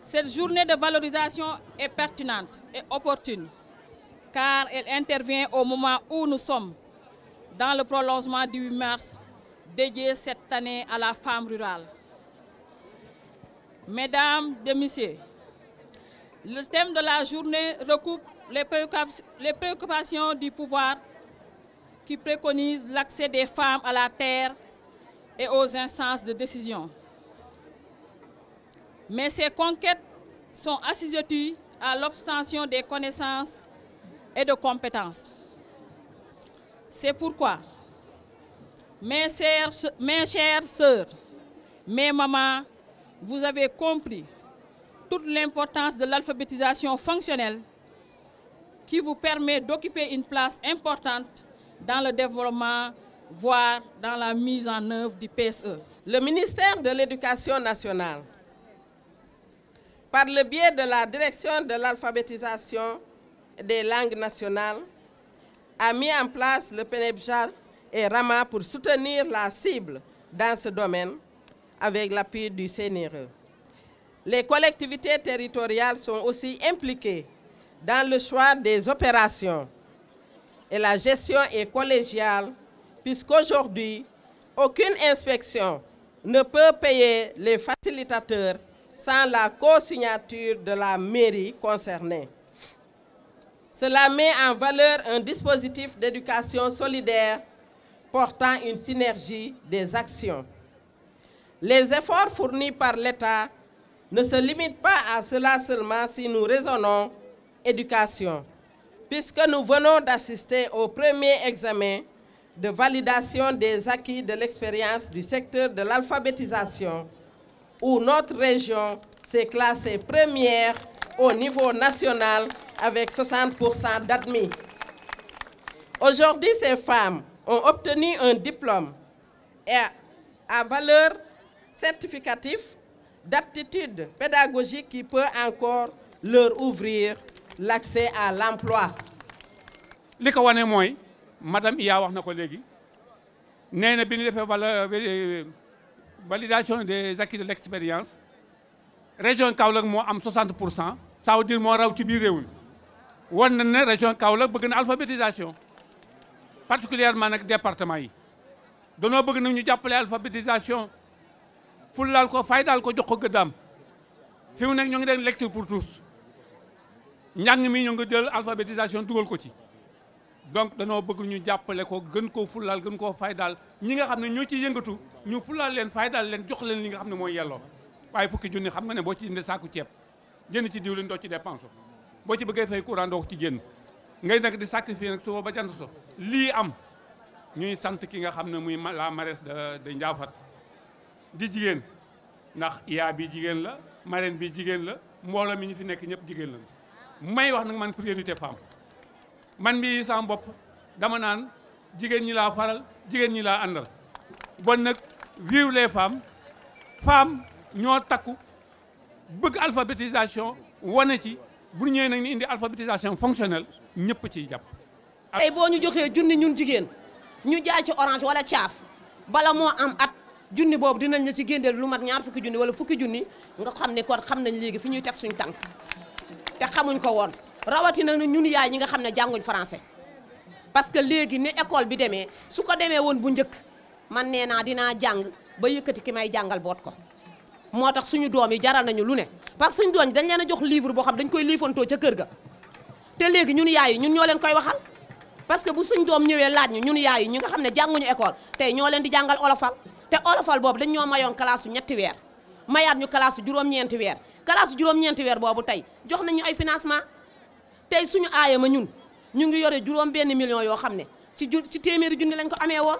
Cette journée de valorisation est pertinente et opportune car elle intervient au moment où nous sommes dans le prolongement du 8 mars dédié cette année à la femme rurale. Mesdames et messieurs, le thème de la journée recoupe les préoccupations du pouvoir qui préconise l'accès des femmes à la terre et aux instances de décision. Mais ces conquêtes sont assujetties à l'obtention des connaissances et de compétences. C'est pourquoi, mes chères sœurs, mes mamans, vous avez compris toute l'importance de l'alphabétisation fonctionnelle qui vous permet d'occuper une place importante dans le développement, voire dans la mise en œuvre du PSE. Le ministère de l'Éducation nationale, par le biais de la direction de l'alphabétisation des langues nationales, a mis en place le PENEBJA et RAMA pour soutenir la cible dans ce domaine avec l'appui du CNRE. Les collectivités territoriales sont aussi impliquées dans le choix des opérations et la gestion est collégiale puisqu'aujourd'hui, aucune inspection ne peut payer les facilitateurs sans la co-signature de la mairie concernée. Cela met en valeur un dispositif d'éducation solidaire portant une synergie des actions. Les efforts fournis par l'État ne se limitent pas à cela seulement si nous raisonnons éducation, puisque nous venons d'assister au premier examen de validation des acquis de l'expérience du secteur de l'alphabétisation, où notre région s'est classée première au niveau national avec 60% d'admis. Aujourd'hui, ces femmes ont obtenu un diplôme à valeur certificative d'aptitude pédagogique qui peut encore leur ouvrir l'accès à l'emploi. li ko wane mooy madame Iya wax na ko léegi nee na bi ñu defee validation des acquis de l'expérience région Kaolack moo am 60%, ça veut dire moo raw ci biir réew mi wan na ne région Kaolack bëgg na alphabétisation particulièrement nag département yi danoo bëgg nag ñu jàppale alphabétisation fullaal ko faydaal ko jox ko gëddaam fi mu nekk ñoo ngi def lecture pour tous njàng mi ñoo ngi jël alphabétisation dugal ko ci donc danoo bëgg ñu jàppale ko gën koo fullaal gën koo faydaal ñi nga xam ne ñoo ci yëngatu ñu fullaal leen faydaal leen jox leen li nga xam ne mooy yelloo waaye fukki junni xam nga ne boo ci indi saaku ceeb jënd ci diwlin doo ci dépense boo ci bëggee fay courant doo ko ci génn ngay nag di sacrifier nag suba ba jant so lii am ñuy sant ki nga xam ne muy la marraine de Ndiafat di jigéen ndax Iya bi jigéen la marraine bi jigéen la mbooloo mi ñu fi nekk ñëpp jigéen la may wax nag man priorité femme man bi sama bopp dama naan jigéen ñi laa faral jigéen ñi laa àndal bon nag vive les femmes ñoo takku bëgg alphabétisation wane ci bu ñëwee nag ni indi alphabétisation fonctionnelle ñëpp ciy jàpp. tey boo ñu joxee junni ñun jigéen ñu jaay ci orange wala caaf bala moo am at junni boobu dinañ la ci génneel lu mat ñaar fukki junni wala fukki junni nga xam ne kon xam nañ léegi fi ñuy teg suñu tànk te xamuñ ko woon rawatina ñun yaay ñi nga xam ne jànguñ français parce que léegi ni école bi demee su ko demee woon bu njëkk man nee naa dinaa jàng ba yëkkati ki may jàngal boot ko moo tax suñu doom yi jaral nañu lu ne parce que suñu doom yi dañ leen a jox livre boo xam dañ koy liifantoo ca kër ga te léegi ñun yaay yi ñun ñoo leen koy waxal parce que bu suñu doom ñëwee laaj ñu ñun yaay yi ñi nga xam ne jànguñu école tey ñoo leen di jàngal olofal te olofal boobu dañ ñoo mayoon classe su ñetti weer mayaat ñu classe su juróom-ñeenti weer classe su juróom-ñeenti weer boobu tey jox nañu ay financement tey suñu aaya ma ñun ñu ngi yore juróom benn million yoo xam ne ci téeméeri junni lañ ko amee woon